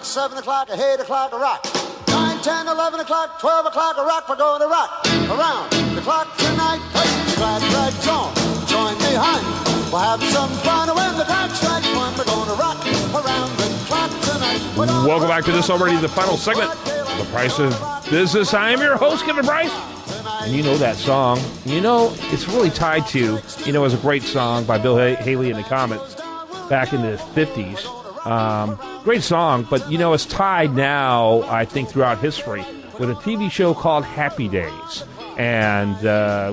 7 o'clock, 8 o'clock, a rock. 9, 10, 11 o'clock, 12 o'clock, a rock. We're going to rock around the clock tonight. Hey, the glad rags on. Join me, honey. We'll have some fun when the clock strikes 1. We're going to rock around the clock tonight. Welcome back to this already, the final segment of The Price of Business. I am your host, Kevin Bryce. And you know that song. You know, it's really tied to, it was a great song by Bill Haley and the Comets back in the 50s. Great song, but, it's tied now, I think, throughout history with a TV show called Happy Days. And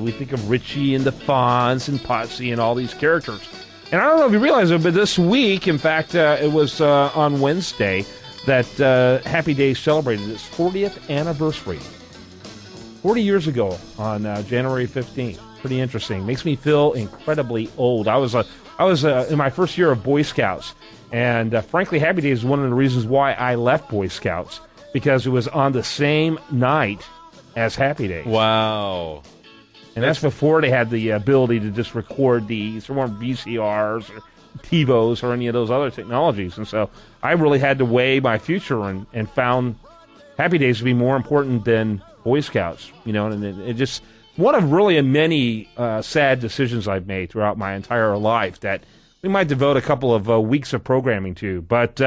we think of Richie and the Fonz and Potsy and all these characters. And I don't know if you realize it, but this week, in fact, it was on Wednesday that Happy Days celebrated its 40th anniversary. 40 years ago on January 15th. Pretty interesting. Makes me feel incredibly old. I was in my first year of Boy Scouts, and frankly, Happy Days is one of the reasons why I left Boy Scouts, because it was on the same night as Happy Days. Wow. And that's before they had the ability to just record these. There weren't VCRs or TiVos or any of those other technologies. And so I really had to weigh my future and found Happy Days to be more important than Boy Scouts. And it just one of really many sad decisions I've made throughout my entire life that we might devote a couple of weeks of programming to. But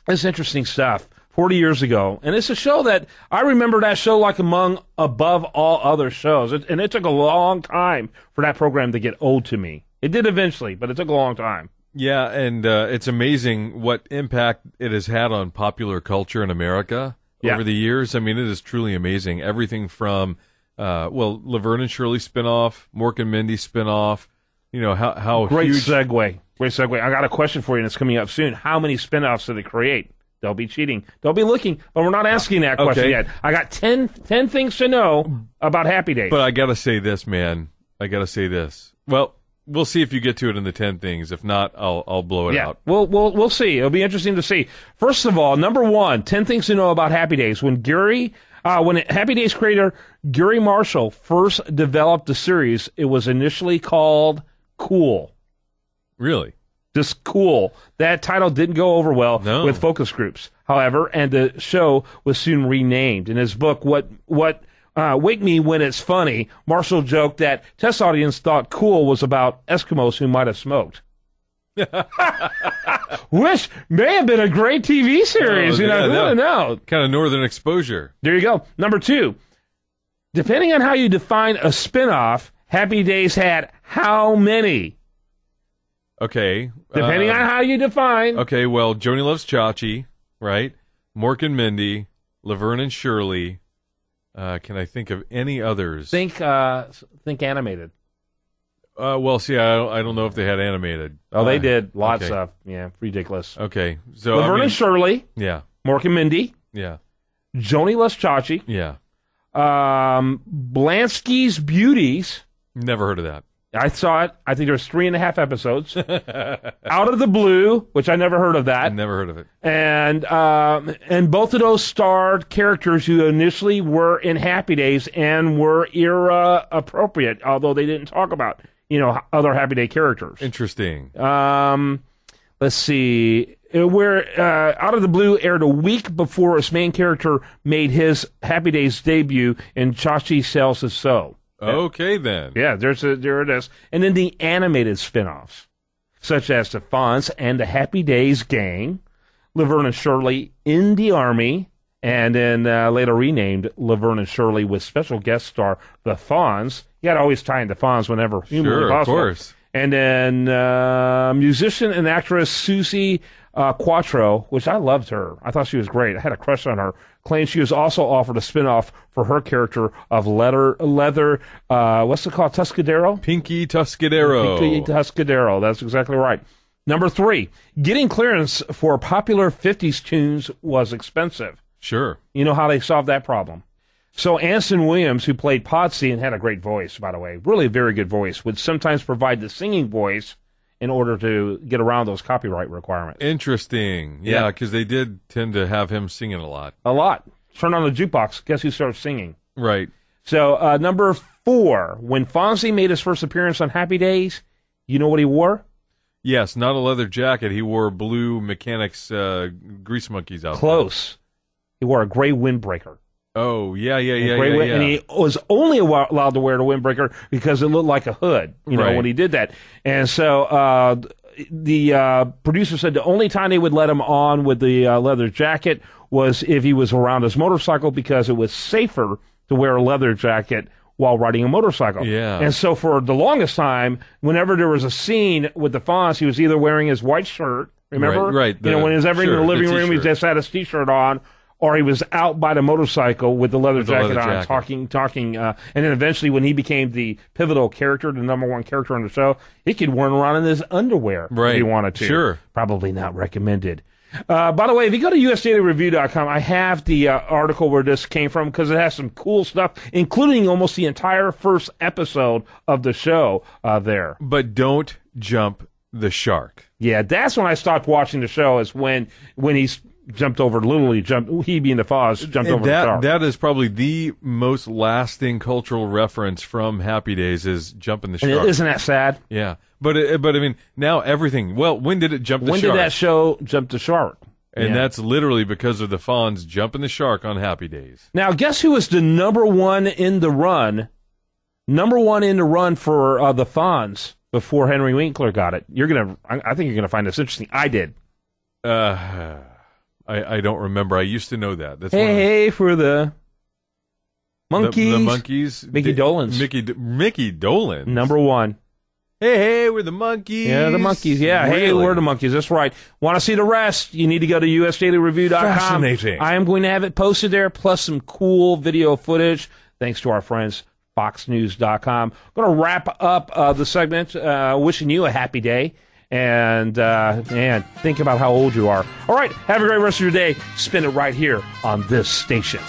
it's interesting stuff. 40 years ago. And it's a show that I remember that show like above all other shows. And it took a long time for that program to get old to me. It did eventually, but it took a long time. Yeah, and it's amazing what impact it has had on popular culture in America over the years. I mean, it is truly amazing. Everything from, Laverne and Shirley spinoff, Mork and Mindy spinoff, how Great huge... segue. Great segue. I got a question for you, and it's coming up soon. How many spinoffs did it create? They'll be cheating. They'll be looking, but we're not asking that question yet. I got 10 things to know about Happy Days. But I got to say this, man. Well, we'll see if you get to it in the 10 things. If not, I'll blow it out. We'll see. It'll be interesting to see. First of all, number 1, 10 things to know about Happy Days. When Happy Days creator Gary Marshall first developed the series, it was initially called Cool. Really? Just Cool. That title didn't go over well with focus groups, however, and the show was soon renamed. In his book, What Wake Me When It's Funny, Marshall joked that test audience thought Cool was about Eskimos who might have smoked. Which may have been a great TV series. Who would know? Kind of northern exposure. There you go. Number 2, depending on how you define a spinoff, Happy Days had how many? Okay. Depending on how you define. Okay, well, Joni Loves Chachi, right? Mork and Mindy, Laverne and Shirley. Can I think of any others? Think animated. I don't know if they had animated. Oh, they did. Lots of. Yeah, ridiculous. Okay. So Laverne and Shirley. Yeah. Mork and Mindy. Yeah. Joni Loves Chachi. Yeah. Blansky's Beauties. Never heard of that. I saw it. I think there's 3.5 episodes. Out of the Blue, which I never heard of that. Never heard of it. And both of those starred characters who initially were in Happy Days and were era appropriate, although they didn't talk about, other Happy Day characters. Interesting. Let's see. Out of the Blue aired a week before its main character made his Happy Days debut in Chachi Sells His Soul. Okay, then. Yeah, there it is. And then the animated spinoffs, such as the Fonz and the Happy Days Gang, Laverne and Shirley in the Army, and then later renamed Laverne and Shirley with special guest star the Fonz. You got to always tie in the Fonz whenever humanly possible. Of course. And then musician and actress Susie Quattro, which I loved her. I thought she was great. I had a crush on her. Claimed she was also offered a spinoff for her character of leather. What's it called? Tuscadero? Pinky Tuscadero. Pinky Tuscadero. That's exactly right. Number 3, getting clearance for popular 50s tunes was expensive. Sure. You know how they solved that problem? So Anson Williams, who played Potsy and had a great voice, by the way, really a very good voice, would sometimes provide the singing voice in order to get around those copyright requirements. Interesting. Yeah, because they did tend to have him singing a lot. A lot. Turn on the jukebox. Guess who starts singing? Right. So number 4, when Fonzie made his first appearance on Happy Days, you know what he wore? Yes, not a leather jacket. He wore blue mechanics grease monkeys outfit. Close. He wore a gray windbreaker. Oh, yeah. And he was only allowed to wear the windbreaker because it looked like a hood, when he did that. And so the producer said the only time they would let him on with the leather jacket was if he was around his motorcycle because it was safer to wear a leather jacket while riding a motorcycle. Yeah. And so for the longest time, whenever there was a scene with the Fonz, he was either wearing his white shirt, remember? Right. When he was ever in the living room, he just had his T-shirt on, or he was out by the motorcycle with the leather jacket on, talking. And then eventually when he became the pivotal character, the number one character on the show, he could run around in his underwear if he wanted to. Sure. Probably not recommended. By the way, if you go to usdailyreview.com, I have the article where this came from because it has some cool stuff, including almost the entire first episode of the show there. But don't jump the shark. Yeah, that's when I stopped watching the show, is when he's jumped over, literally jumped, he being the Foz, jumped over the shark. That is probably the most lasting cultural reference from Happy Days, is jumping the shark. And isn't that sad? Yeah. But I mean, now everything, well, when did it jump the shark? When did that show jump the shark? And that's literally because of the Fonz jumping the shark on Happy Days. Now, guess who was the number one in the run? Number one in the run for the Fonz before Henry Winkler got it. I think you're gonna find this interesting. I did. I don't remember. I used to know that. That's hey, for the monkeys. The monkeys. Mickey Dolenz. Mickey Dolenz. Number one. Hey, we're the monkeys. Yeah, the monkeys. Yeah, really? Hey, we're the monkeys. That's right. Want to see the rest? You need to go to usdailyreview.com. Fascinating. I am going to have it posted there, plus some cool video footage, thanks to our friends, foxnews.com. I'm going to wrap up the segment wishing you a happy day. And think about how old you are. All right, have a great rest of your day. Spend it right here on this station.